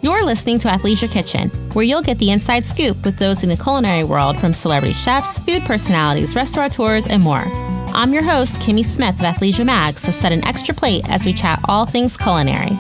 You're listening to Athleisure Kitchen, where you'll get the inside scoop with those in the culinary world, from celebrity chefs, food personalities, restaurateurs, and more. I'm your host, Kimmy Smith of Athleisure Mag, so set an extra plate as we chat all things culinary.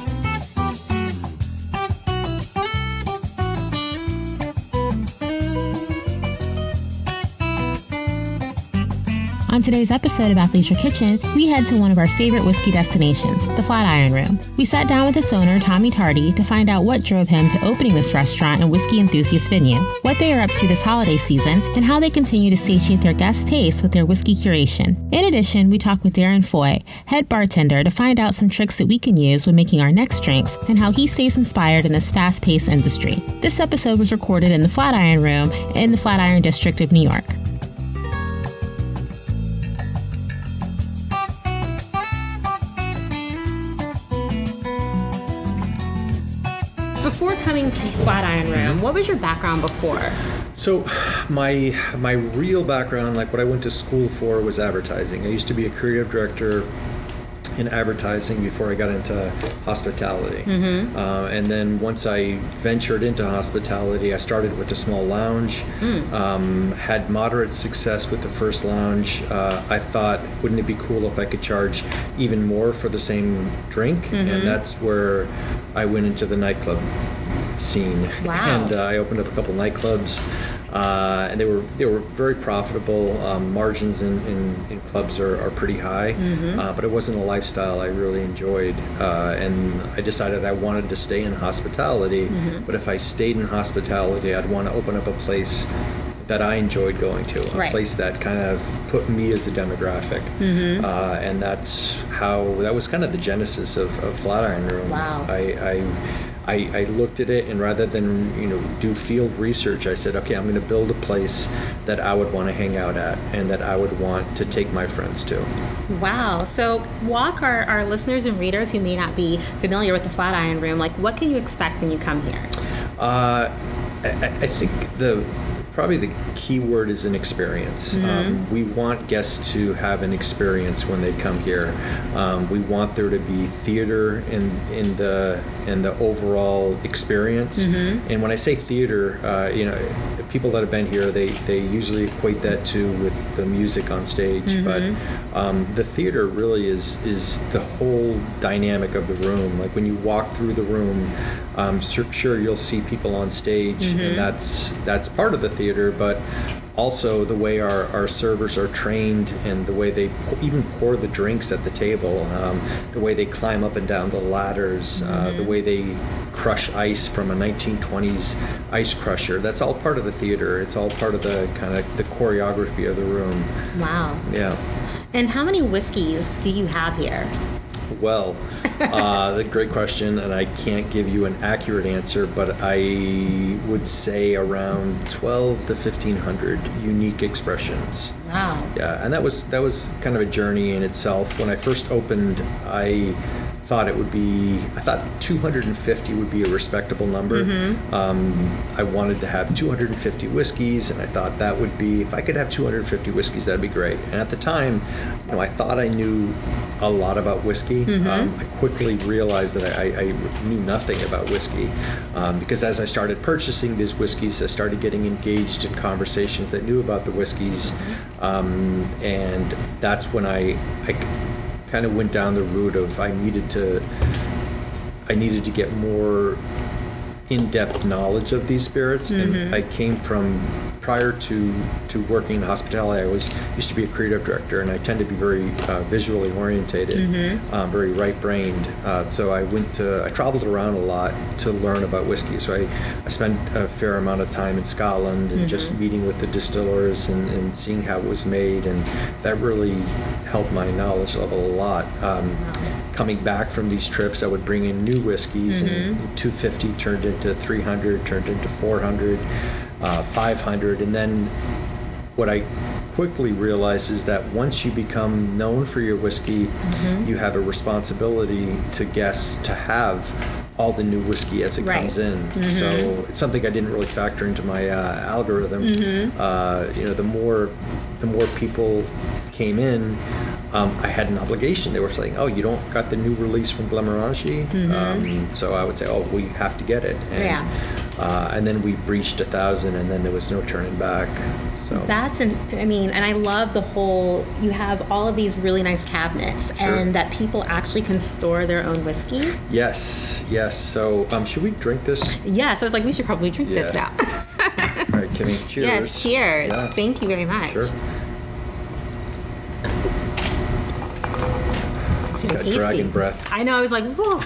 On today's episode of Athleisure Kitchen, we head to one of our favorite whiskey destinations, the Flatiron Room. We sat down with its owner, Tommy Tardie, to find out what drove him to opening this restaurant and whiskey enthusiast venue, what they are up to this holiday season, and how they continue to satiate their guests' tastes with their whiskey curation. In addition, we talk with Darron Foy, head bartender, to find out some tricks that we can use when making our next drinks and how he stays inspired in this fast-paced industry. This episode was recorded in the Flatiron Room in the Flatiron District of New York. Before coming to Flatiron Room, what was your background before? So my real background, like what I went to school for, was advertising. I used to be a creative director in advertising before I got into hospitality. And then once I ventured into hospitality, I started with a small lounge, had moderate success with the first lounge. I thought, wouldn't it be cool if I could charge even more for the same drink? And that's where I went into the nightclub scene. Wow. And I opened up a couple nightclubs. And they were very profitable. Margins in clubs are pretty high, but it wasn't a lifestyle I really enjoyed. And I decided I wanted to stay in hospitality, but if I stayed in hospitality, I'd want to open up a place that I enjoyed going to, a place that kind of put me as the demographic. And that was kind of the genesis of Flatiron Room. Wow. I looked at it, and rather than do field research, I said, okay, I'm going to build a place that I would want to hang out at and that I would want to take my friends to. Wow. So walk our listeners and readers who may not be familiar with the Flatiron Room, like, what can you expect when you come here? I think probably the key word is an experience. We want guests to have an experience when they come here. We want there to be theater in the overall experience. And when I say theater, people that have been here, they usually equate that with the music on stage. But the theater really is the whole dynamic of the room. Like when you walk through the room, sure you'll see people on stage, and that's part of the theater, but also the way our servers are trained, and the way they even pour the drinks at the table, the way they climb up and down the ladders, the way they crush ice from a 1920s ice crusher. That's all part of the theater. It's all part of the kind of the choreography of the room. Wow. Yeah. And how many whiskeys do you have here? Well, the great question, and I can't give you an accurate answer, but I would say around 12 to 1,500 unique expressions. Wow. Yeah, and that was kind of a journey in itself. When I first opened, I thought 250 would be a respectable number. I wanted to have 250 whiskeys, and I thought that would be, if I could have 250 whiskeys, that'd be great. And at the time, I thought I knew a lot about whiskey. I quickly realized that I knew nothing about whiskey, because as I started purchasing these whiskeys, I started getting engaged in conversations that knew about the whiskeys, and that's when I kind of went down the route of I needed to get more in-depth knowledge of these spirits. And I came from, prior to working in hospitality, I used to be a creative director, and I tend to be very visually orientated, very right-brained. So I traveled around a lot to learn about whiskey. So I spent a fair amount of time in Scotland and just meeting with the distillers and seeing how it was made, and that really helped my knowledge level a lot. Coming back from these trips, I would bring in new whiskeys, and 250 turned into 300, turned into 400. 500, and then what I quickly realized is that once you become known for your whiskey, you have a responsibility to guests to have all the new whiskey as it comes in. So it's something I didn't really factor into my algorithm. The more people came in, I had an obligation. They were saying, "Oh, you don't got the new release from Glenmorangie," so I would say, "Oh, we have to get it." And, and then we breached 1,000, and then there was no turning back. So and I love the whole, you have all of these really nice cabinets, and that people actually can store their own whiskey. Yes. So, should we drink this? Yes, I was like, we should probably drink this now. All right, Kimmy, cheers. Yes, cheers. Yeah. Thank you very much. Sure. It's really tasty. Dragon breath. I know, I was like, whoa,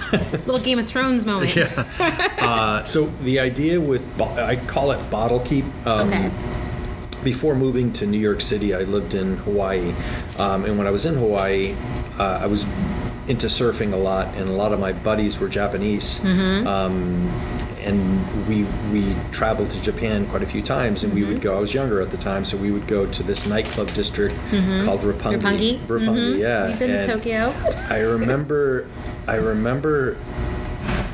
little Game of Thrones moment. So the idea with, I call it bottle keep. Okay. Before moving to New York City, I lived in Hawaii. And when I was in Hawaii, I was into surfing a lot, and a lot of my buddies were Japanese. And we traveled to Japan quite a few times, and we would go. I was younger at the time, so we would go to this nightclub district called Roppongi. Roppongi, yeah. You've been to Tokyo? I remember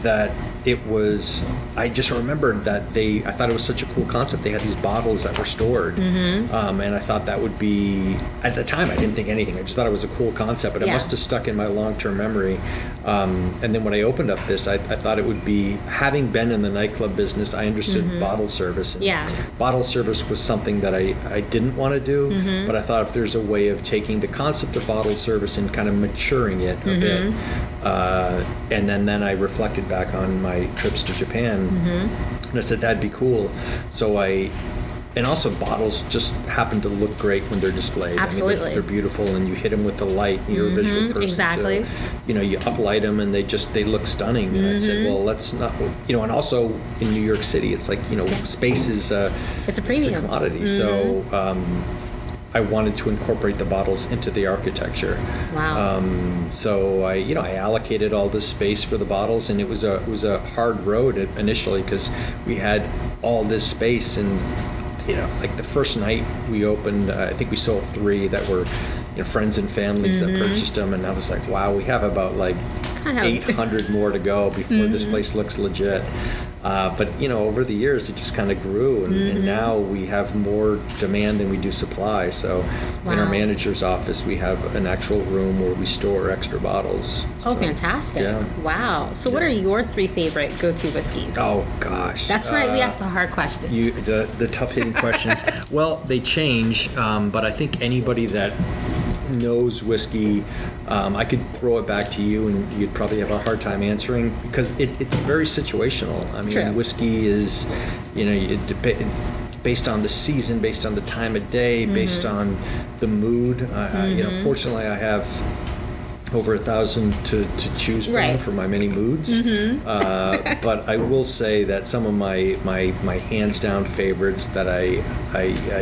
that it was. I just remembered that I thought it was such a cool concept. They had these bottles that were stored, and I thought that would be. At the time, I didn't think anything. I just thought it was a cool concept, but it must have stuck in my long-term memory. And then when I opened up this, I thought it would be. Having been in the nightclub business, I understood bottle service. And bottle service was something that I didn't want to do, but I thought if there's a way of taking the concept of bottle service and kind of maturing it a bit, and then I reflected back on my trips to Japan. And I said that'd be cool. So and also bottles just happen to look great when they're displayed. Absolutely. I mean, they're beautiful, and you hit them with the light, and you're a visual person. Exactly. So, you uplight them, and they look stunning. And I said, well, let's not, and also in New York City, it's like, space is it's a premium. It's a commodity. So I wanted to incorporate the bottles into the architecture. Wow. So I allocated all this space for the bottles, and it was a hard road initially because we had all this space, and like the first night we opened, I think we sold 3 that were friends and families that purchased them, and I was like, wow, we have about 800 more to go before this place looks legit. But over the years it just kind of grew, and now we have more demand than we do supply. So in our manager's office we have an actual room where we store extra bottles. Oh, fantastic. Yeah. Wow. So what are your 3 favorite go-to whiskeys? Oh gosh, that's right, we asked the hard questions. The tough hitting questions. Well, they change, but I think anybody that knows whiskey, I could throw it back to you, and you'd probably have a hard time answering because it's very situational. I mean, whiskey is, based on the season, based on the time of day, based on the mood. Fortunately, I have over 1,000 to choose from for my many moods. But I will say that some of my hands down favorites that I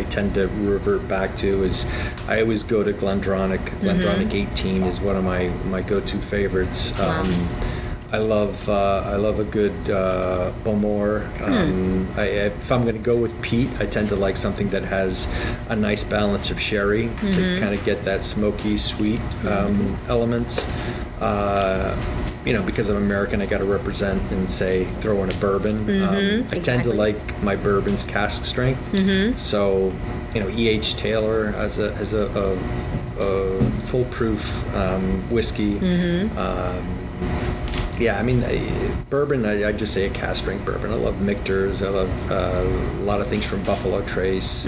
tend to revert back to is I always go to Glendronach. Glendronach 18 is one of my go-to favorites. I love a good Bowmore. If I'm going to go with peat, I tend to like something that has a nice balance of sherry to kind of get that smoky, sweet elements. Because I'm American, I got to represent and throw in a bourbon. I tend to like my bourbons cask strength. So, E.H. Taylor as a foolproof whiskey. Bourbon, I just say a cask strength bourbon. I love Michter's. I love a lot of things from Buffalo Trace.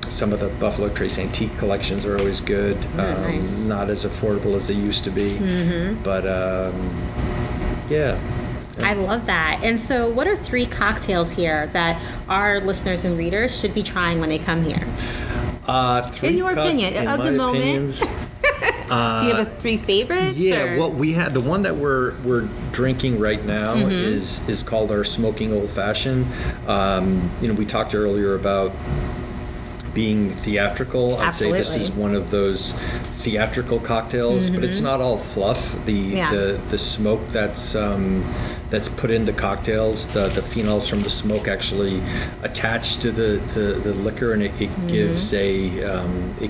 Some of the Buffalo Trace antique collections are always good. Nice. Not as affordable as they used to be. But, yeah. I love that. And so what are 3 cocktails here that our listeners and readers should be trying when they come here? 3 in your opinion, of the moment. Opinions, do you have 3 favorites? Yeah, well, we had the one that we're drinking right now is called our Smoking Old Fashioned. We talked earlier about being theatrical. I'd say this is one of those theatrical cocktails, but it's not all fluff. The smoke that's put in the cocktails, the phenols from the smoke actually attach to the liquor, and it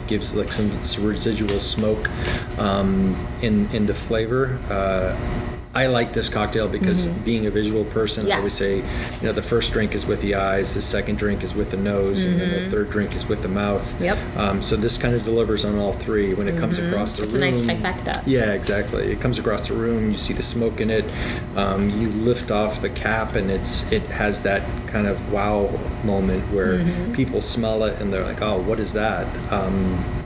gives like some residual smoke in the flavor. I like this cocktail because being a visual person, I always say, the first drink is with the eyes, the second drink is with the nose, and then the third drink is with the mouth. Yep. So this kind of delivers on all three when it comes across the room. It's a nice trifecta. Yeah, exactly. It comes across the room, you see the smoke in it, you lift off the cap, and it has that kind of wow moment where people smell it and they're like, oh, what is that?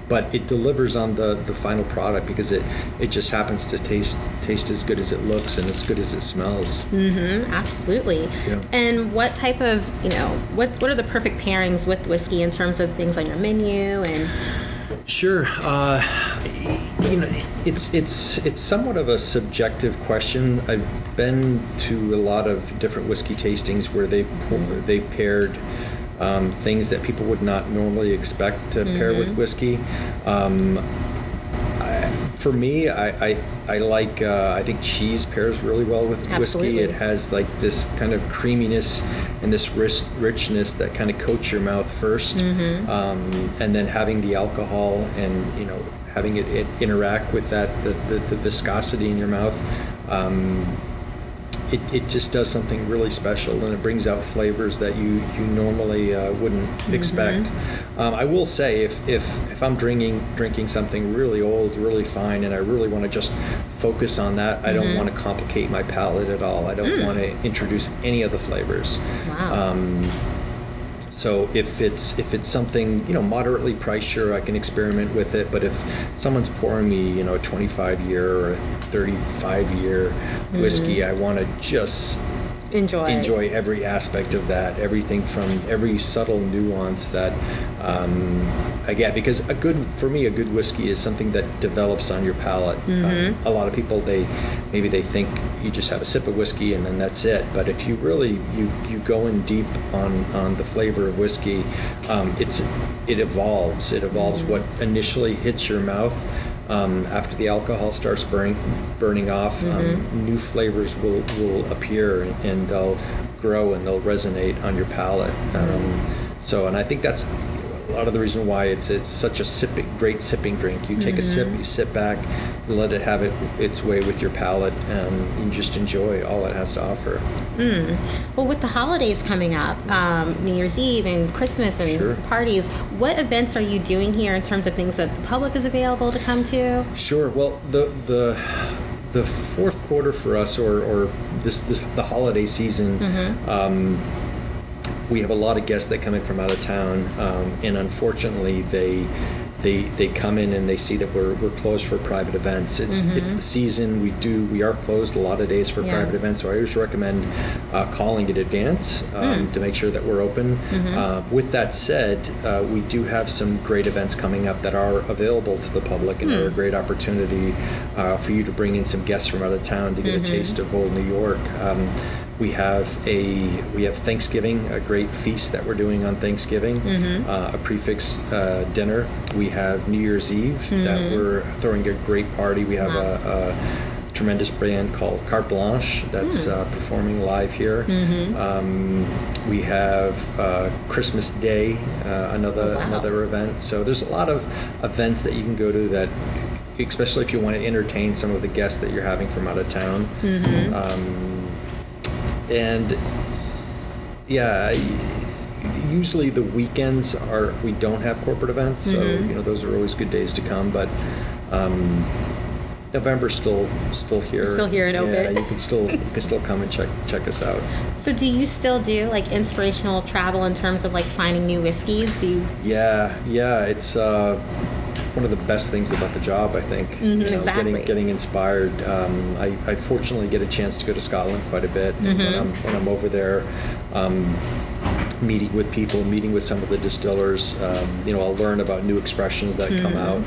But it delivers on the final product because it just happens to taste as good as it looks and as good as it smells. Absolutely. Yeah. And what type of, what are the perfect pairings with whiskey in terms of things on your menu? And Sure. It's somewhat of a subjective question. I've been to a lot of different whiskey tastings where they've paired things that people would not normally expect to pair with whiskey. For me, I like, I think cheese pairs really well with whiskey. It has like this kind of creaminess and this richness that kind of coats your mouth first. And then having the alcohol and, having it interact with that, the viscosity in your mouth. It just does something really special, and it brings out flavors that you normally wouldn't expect. I will say, if I'm drinking something really old, really fine, and I really want to just focus on that, I don't want to complicate my palate at all. I don't want to introduce any of the flavors. Wow. So if it's something moderately priced, sure, I can experiment with it. But if someone's pouring me a 25-year or a 35-year whiskey, I want to just enjoy every aspect of that, everything from every subtle nuance that I get. Because a good whiskey is something that develops on your palate. A lot of people maybe they think you just have a sip of whiskey and then that's it. But if you really you go in deep on the flavor of whiskey, it evolves. It evolves what initially hits your mouth. After the alcohol starts burning off, new flavors will appear and they'll grow and they'll resonate on your palate. And I think that's a lot of the reason why it's such a great sipping drink. You take a sip, you sit back, you let it have its way with your palate, and you just enjoy all it has to offer. Well, with the holidays coming up, New Year's Eve and Christmas and parties, what events are you doing here in terms of things that the public is available to come to? Sure. Well, the fourth quarter for us, or the holiday season. We have a lot of guests that come in from out of town, and unfortunately, they come in and they see that we're closed for private events. It's the season. We are closed a lot of days for private events, so I always recommend calling in advance to make sure that we're open. With that said, we do have some great events coming up that are available to the public, and are a great opportunity for you to bring in some guests from out of town to get a taste of old New York. We have Thanksgiving, a great feast that we're doing on Thanksgiving, a prefix dinner. We have New Year's Eve that we're throwing a great party. We have a tremendous band called Carte Blanche that's performing live here. We have Christmas Day, another event. So there's a lot of events that you can go to that, especially if you want to entertain some of the guests that you're having from out of town. And usually the weekends we don't have corporate events, so those are always good days to come. But November's still here. Still here and open. Yeah, you can still come and check us out. So do you still do like inspirational travel in terms of like finding new whiskeys? Yeah, it's one of the best things about the job, I think. Exactly. Getting inspired. I fortunately get a chance to go to Scotland quite a bit. And when I'm over there, meeting with people, meeting with some of the distillers, I'll learn about new expressions that come out.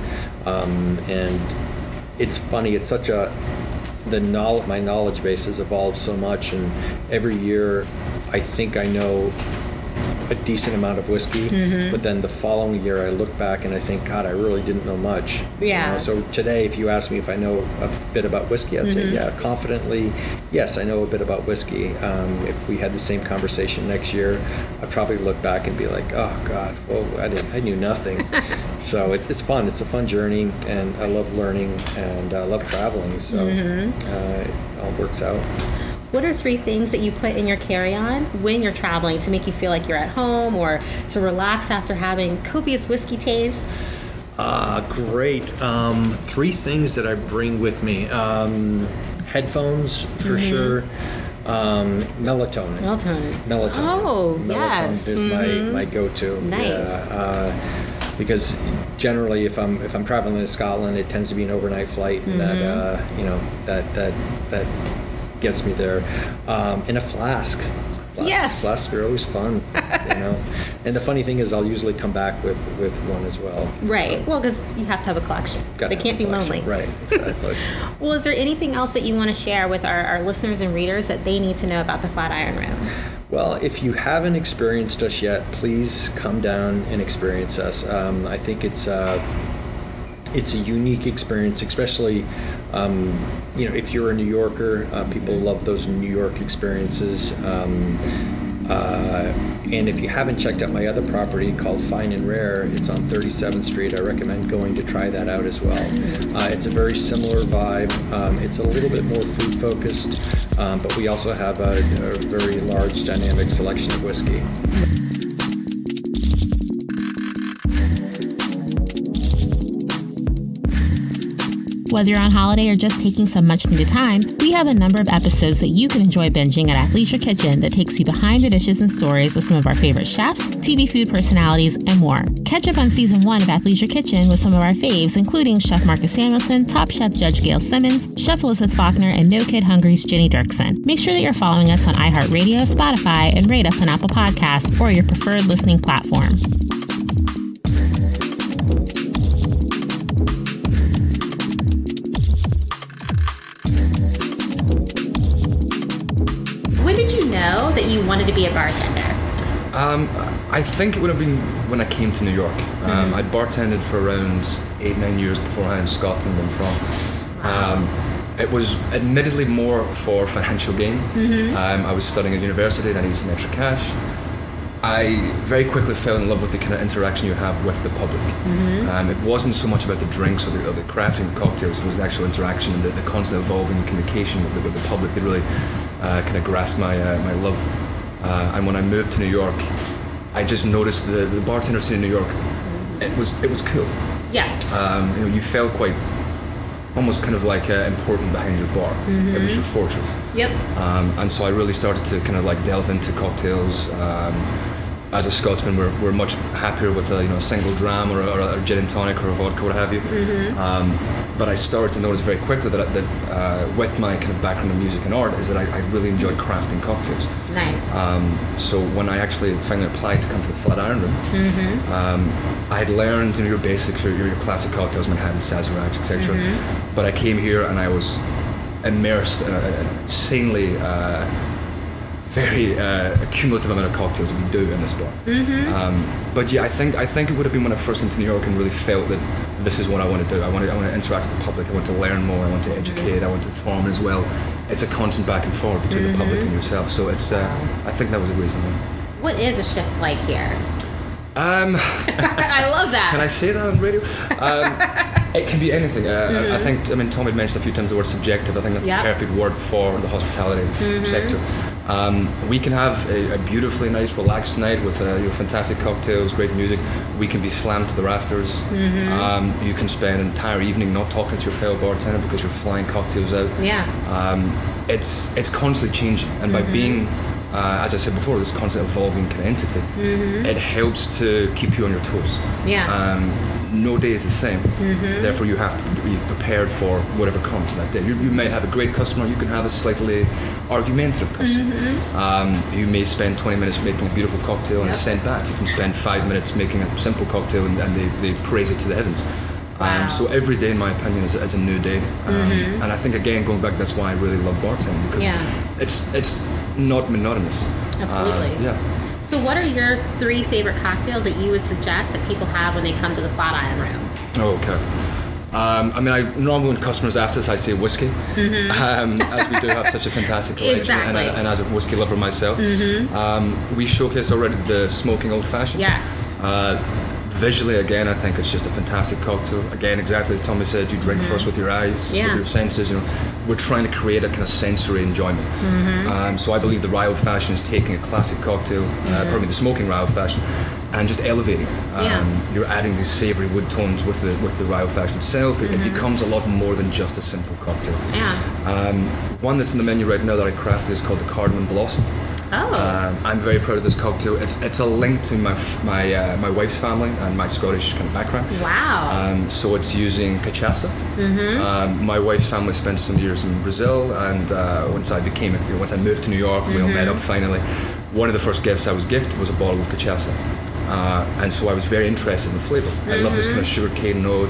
And it's funny. It's such my knowledge base has evolved so much, and every year I think I know a decent amount of whiskey, but then the following year I look back and I think, God, I really didn't know much. Yeah. So today, if you ask me if I know a bit about whiskey, I'd say, yeah, confidently, yes, I know a bit about whiskey. If we had the same conversation next year, I'd probably look back and be like, oh, God, well, I knew nothing. So it's fun. It's a fun journey, and I love learning, and I love traveling, so it all works out. What are 3 things that you put in your carry-on when you're traveling to make you feel like you're at home or to relax after having copious whiskey tastes? Great. 3 things that I bring with me. Headphones, for sure. Melatonin. Oh, yes. Melatonin is my go-to. Nice. Yeah, because generally, if I'm traveling to Scotland, it tends to be an overnight flight, and that gets me there. In a flask. Yes. Flasks are always fun, And the funny thing is, I'll usually come back with one as well. Right. Well, because you have to have a collection. They can't be lonely. Right. Exactly. Well, is there anything else that you want to share with our listeners and readers that they need to know about the Flatiron Room? Well, if you haven't experienced us yet, please come down and experience us. I think it's a unique experience, especially if you're a New Yorker. People love those New York experiences. And if you haven't checked out my other property called Fine and Rare, it's on 37th Street. I recommend going to try that out as well. It's a very similar vibe. It's a little bit more food focused, but we also have a very large dynamic selection of whiskey. Whether you're on holiday or just taking some much-needed time, we have a number of episodes that you can enjoy binging at Athleisure Kitchen that takes you behind the dishes and stories of some of our favorite chefs, TV food personalities, and more. Catch up on Season 1 of Athleisure Kitchen with some of our faves, including Chef Marcus Samuelson, Top Chef Judge Gail Simmons, Chef Elizabeth Faulkner, and No Kid Hungry's Jenny Dirksen. Make sure that you're following us on iHeartRadio, Spotify, and rate us on Apple Podcasts or your preferred listening platform. That you wanted to be a bartender? I think it would have been when I came to New York. I'd bartended for around 8-9 years beforehand in Scotland and from. It was admittedly more for financial gain. I was studying at university and I needed some extra cash. I very quickly fell in love with the kind of interaction you have with the public. It wasn't so much about the drinks or the crafting of cocktails, it was the actual interaction and the constant evolving communication with the public that really kind of grasped my love. And when I moved to New York, I just noticed the bartender scene in New York, it was cool. Yeah. You felt quite almost kind of like important behind your bar. It was your fortress. Yep. And so I really started to kind of like delve into cocktails. As a Scotsman, we're much happier with a single dram or a gin and tonic or a vodka, what have you. But I started to notice very quickly that with my kind of background in music and art is that I really enjoyed crafting cocktails. Nice. So when I actually finally applied to come to the Flatiron Room, I had learned your basics, your classic cocktails, Manhattan, Sazeracs, etc. But I came here and I was immersed in an insanely very cumulative amount of cocktails that we do in this bar. But yeah, I think it would have been when I first came to New York and really felt that this is what I want to do. I want to interact with the public. I want to learn more. I want to educate. I want to inform as well. It's a constant back and forth between the public and yourself. So it's I think that was the reason. What is a shift like here? I love that. Can I say that on radio? It can be anything. I think, Tom had mentioned a few times the word subjective. I think that's the perfect word for the hospitality sector. We can have a beautifully nice, relaxed night with fantastic cocktails, great music. We can be slammed to the rafters. You can spend an entire evening not talking to your fellow bartender because you're flying cocktails out. Yeah. It's constantly changing, and by being as I said before, this constant evolving kind of entity, it helps to keep you on your toes. Yeah. No day is the same. Therefore, you have to be prepared for whatever comes that day. You may have a great customer. You can have a slightly argumentative customer. You may spend 20 minutes making a beautiful cocktail and it's sent back. You can spend 5 minutes making a simple cocktail and they praise it to the heavens. So every day, in my opinion, is a new day. And I think, again, going back, that's why I really love bartending, because it's not monotonous. Absolutely. So what are your 3 favorite cocktails that you would suggest that people have when they come to the Flatiron Room? Okay. I mean, normally when customers ask this, I say whiskey, as we do have such a fantastic collection, Exactly. and as a whiskey lover myself. We showcased already the smoking old fashioned. Yes. Visually, again, I think it's just a fantastic cocktail. Again, exactly as Tommy said, you drink first with your eyes, with your senses. You know, we're trying to create a kind of sensory enjoyment. So I believe the rye old fashioned is taking a classic cocktail, pardon me, the smoking rye old fashioned, and just elevating it. You're adding these savoury wood tones with the rye old fashioned itself. It becomes a lot more than just a simple cocktail. One that's in the menu right now that I crafted is called the Cardamom Blossom. I'm very proud of this cocktail. It's a link to my wife's family and my Scottish kind of background. Wow. So it's using cachaça. My wife's family spent some years in Brazil, and once I moved to New York, we all met up finally. One of the first gifts I was gifted was a bottle of cachaça. And so I was very interested in the flavour. I love this kind of sugarcane note.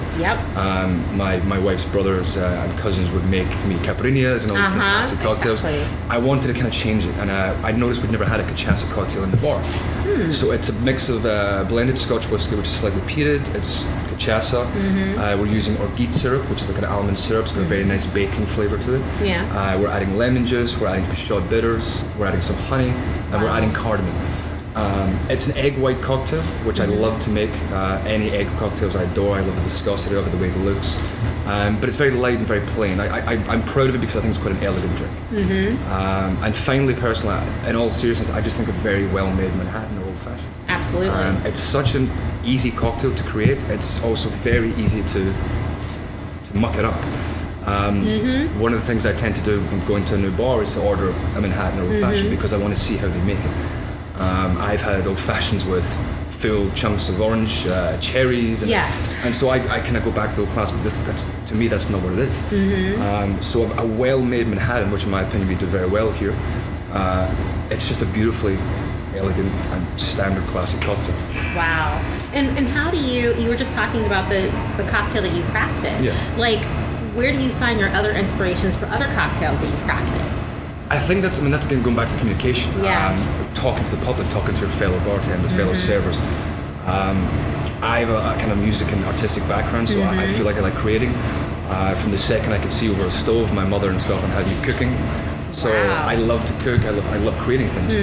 My wife's brothers and cousins would make me caipirinhas and all these fantastic cocktails. I wanted to kind of change it, and I'd noticed we'd never had a cachaça cocktail in the bar. So it's a mix of blended Scotch whiskey, which is slightly peated. It's cachaça. We're using orgeat syrup, which is like an almond syrup. It's got a very nice baking flavour to it. We're adding lemon juice. We're adding Peugeot bitters. We're adding some honey, and we're adding cardamom. It's an egg white cocktail, which I love to make. Any egg cocktails I adore. I love the viscosity of it, the way it looks. But it's very light and very plain. I'm proud of it because I think it's quite an elegant drink. And finally, personally, in all seriousness, I just think a very well-made Manhattan or old-fashioned. Absolutely. It's such an easy cocktail to create. It's also very easy to muck it up. One of the things I tend to do when going to a new bar is to order a Manhattan or old-fashioned because I want to see how they make it. I've had old fashions with full chunks of orange, cherries, and so I kind of go back to the old classic. That's to me, that's not what it is. So a well-made Manhattan, which in my opinion we do very well here, it's just a beautifully elegant and standard classic cocktail. Wow. And how do you were just talking about the cocktail that you crafted. Yes. Like, where do you find your other inspirations for other cocktails that you crafted? I think that's again going back to communication. Talking to the public, talking to your fellow bartenders, fellow servers. I have a kind of music and artistic background, so I feel like I like creating. From the second I could see over a stove, my mother in Scotland had me cooking. So I love to cook. I love creating things.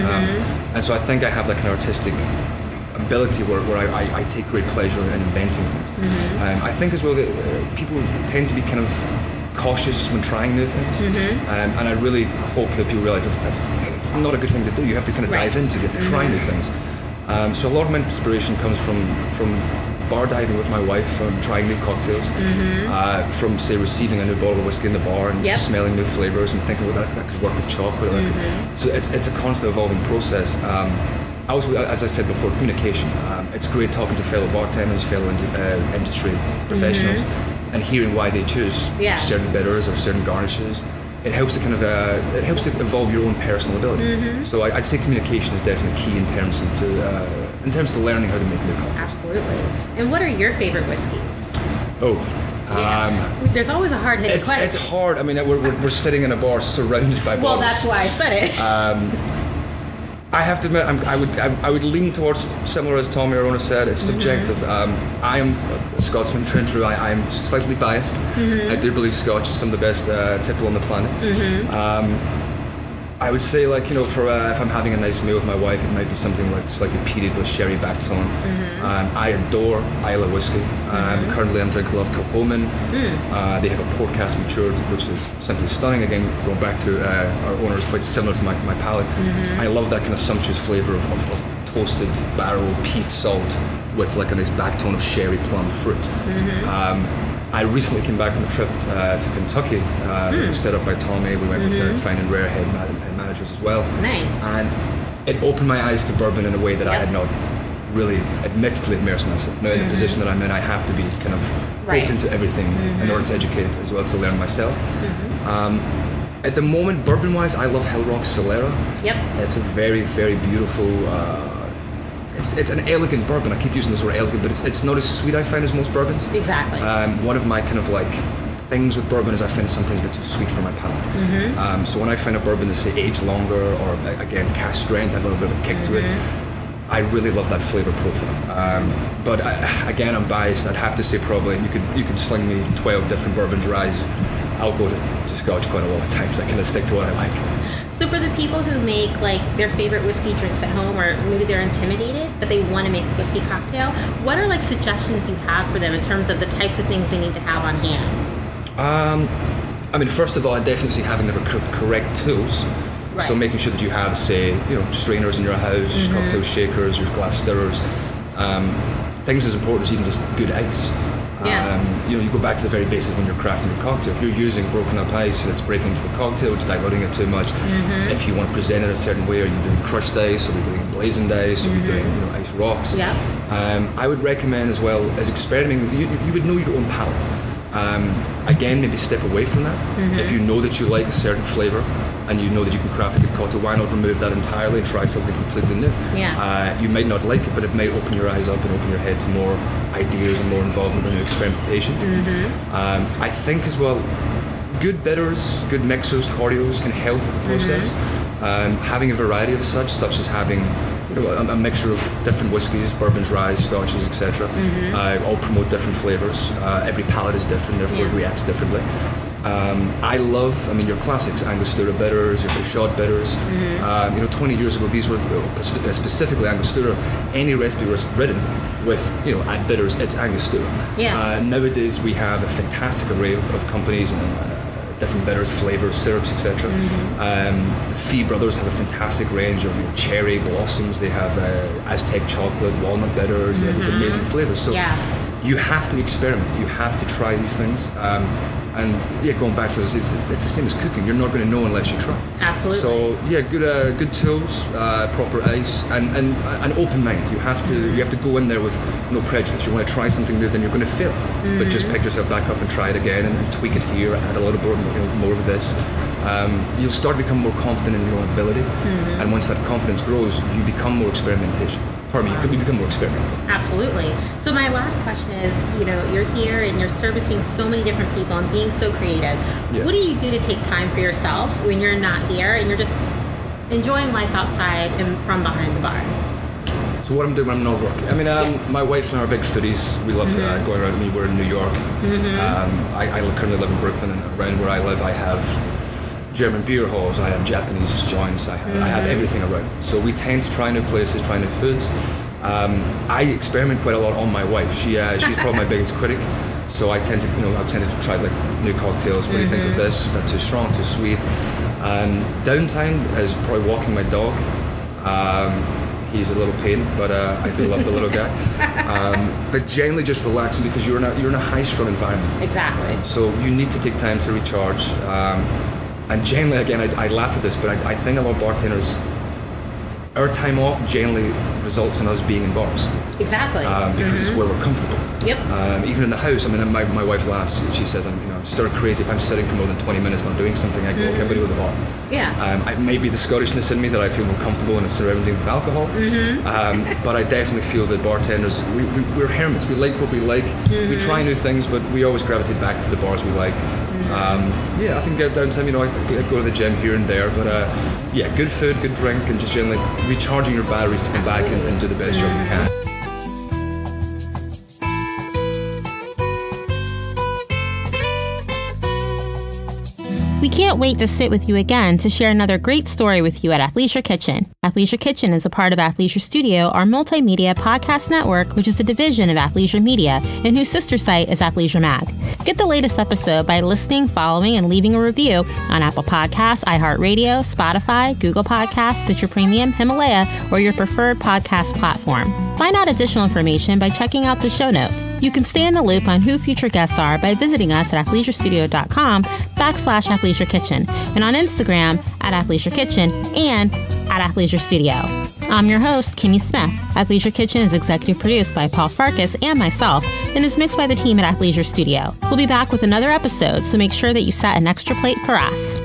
And so I think I have like an artistic ability where I take great pleasure in inventing things. I think as well that people tend to be kind of cautious when trying new things, and I really hope that people realize it's not a good thing to do. You have to kind of dive into it. You have to try new things. So a lot of my inspiration comes from bar diving with my wife, from trying new cocktails, from say receiving a new bottle of whiskey in the bar and smelling new flavors and thinking, well, that could work with chocolate. So it's a constant evolving process. Also, as I said before, communication. It's great talking to fellow bartenders, fellow industry professionals, and hearing why they choose certain bitters or certain garnishes. It helps to kind of it helps to evolve your own personal ability. So I'd say communication is definitely key in terms of learning how to make new cocktails. Absolutely. And what are your favorite whiskeys? There's always a hard-hitting question. It's hard. I mean, we're sitting in a bar surrounded by bottles. Well, that's why I said it. I have to admit, I would lean towards similar as Tommy or Ona said. It's subjective. I am a Scotsman, true and true. I am slightly biased. I do believe Scotch is some of the best tipple on the planet. I would say, like, you know, for if I'm having a nice meal with my wife, it might be something like slightly peated with sherry back tone. I adore Islay whiskey. Currently, I'm drinking a lot of Kilchoman. They have a port cask matured, which is simply stunning. Again, going back to our owner is quite similar to my palate. I love that kind of sumptuous flavour of toasted barrel peat salt with like a nice back tone of sherry plum fruit. I recently came back from a trip to Kentucky. It was set up by Tommy. We went with Fine and Rare head managers as well. Nice. And it opened my eyes to bourbon in a way that I had not really admittedly immersed myself. Now in the position that I'm in, I have to be kind of open to everything in order to educate as well as to learn myself. At the moment, bourbon-wise, I love Hill Rock Solera. It's a very, very beautiful... It's an elegant bourbon. I keep using this word elegant, but it's not as sweet, I find, as most bourbons. Exactly. One of my kind of like things with bourbon is I find it sometimes a bit too sweet for my palate. So when I find a bourbon that's say aged longer or again cast strength, has a little bit of a kick to it, I really love that flavor profile. But again, I'm biased. I'd have to say probably you could sling me 12 different bourbon ryes. I'll go to Scotch quite a lot of times. I kind of stick to what I like. So for the people who make like their favorite whiskey drinks at home, or maybe they're intimidated but they want to make a whiskey cocktail, what are like suggestions you have for them in terms of the types of things they need to have on hand? I mean, first of all, I definitely see having the correct tools. Right. So making sure that you have, say, strainers in your house, cocktail shakers, your glass stirrers, things as important as even just good ice. Yeah. You go back to the very basics when you're crafting a cocktail. If you're using broken up ice and it's breaking into the cocktail, it's diluting it too much. If you want to present it a certain way, are you doing crushed ice, are we doing blazoned ice, are we doing ice rocks? Yeah. I would recommend as well as experimenting. You would know your own palate. Again, maybe step away from that. If you know that you like a certain flavor and you know that you can craft a good cocktail, why not remove that entirely and try something completely new? Yeah. You might not like it, but it might open your eyes up and open your head to more ideas and more involvement and new experimentation. I think as well, good bitters, good mixers, cordials can help the process. Having a variety of such as having a mixture of different whiskies, bourbons, ryes, scotches, etc. All promote different flavors. Every palate is different, therefore it reacts differently. I love, your classics, Angostura bitters, your Peugeot bitters. 20 years ago, these were specifically Angostura. Any recipe was written with, add bitters, it's Angostura. Yeah. Nowadays, we have a fantastic array of companies and different bitters, flavors, syrups, etc. Fee Brothers have a fantastic range of cherry blossoms. They have Aztec chocolate, walnut bitters. They have these amazing flavors. So you have to experiment. You have to try these things. And going back to this, it's the same as cooking. You're not going to know unless you try. Absolutely. So good tools, proper ice, and an open mind. You have to go in there with no prejudice. You want to try something new, then you're going to fail. But just pick yourself back up and try it again, and tweak it here, add a little more of this. You'll start to become more confident in your own ability, and once that confidence grows, you become more experimentation. You become more experimental. Absolutely. So my last question is, you're here and you're servicing so many different people and being so creative. Yeah. What do you do to take time for yourself when you're not here and you're just enjoying life outside and from behind the bar? So what I'm doing when I'm not working. My wife and I are big foodies. We love going around. We're in New York. I currently live in Brooklyn, and around where I live, I have German beer halls, I have Japanese joints, I have everything around. So we tend to try new places, try new foods. I experiment quite a lot on my wife. She's probably my biggest critic. So I tend to try like new cocktails. What do you think of this? Is that too strong, too sweet? Downtime is probably walking my dog. He's a little pain, but I do love the little guy. But generally just relaxing, because you're in a high-strung environment. Exactly. So you need to take time to recharge. And generally, again, I laugh at this, but I think a lot of bartenders, our time off generally results in us being in bars. Exactly. Because it's where we're comfortable. Yep. Even in the house, my wife laughs. She says, I'm stir crazy. If I'm sitting for more than 20 minutes not doing something, I go, okay, I'm going to go to the bar. Yeah. It may be the Scottishness in me that I feel more comfortable in a surrounding of alcohol. But I definitely feel that bartenders, we're hermits. We like what we like. We try new things, but we always gravitate back to the bars we like. I can get downtime, I go to the gym here and there, but good food, good drink, and just generally recharging your batteries to come back and do the best job you can. We can't wait to sit with you again to share another great story with you at Athleisure Kitchen. Athleisure Kitchen is a part of Athleisure Studio, our multimedia podcast network, which is the division of Athleisure Media, and whose sister site is Athleisure Mag. Get the latest episode by listening, following, and leaving a review on Apple Podcasts, iHeartRadio, Spotify, Google Podcasts, Stitcher Premium, Himalaya, or your preferred podcast platform. Find out additional information by checking out the show notes. You can stay in the loop on who future guests are by visiting us at athleisurestudio.com/Athleisure Kitchen, and on Instagram at Athleisure Kitchen and at Athleisure Studio. I'm your host, Kimmy Smith. Athleisure Kitchen is executive produced by Paul Farkas and myself, and is mixed by the team at Athleisure Studio. We'll be back with another episode, so make sure that you set an extra plate for us.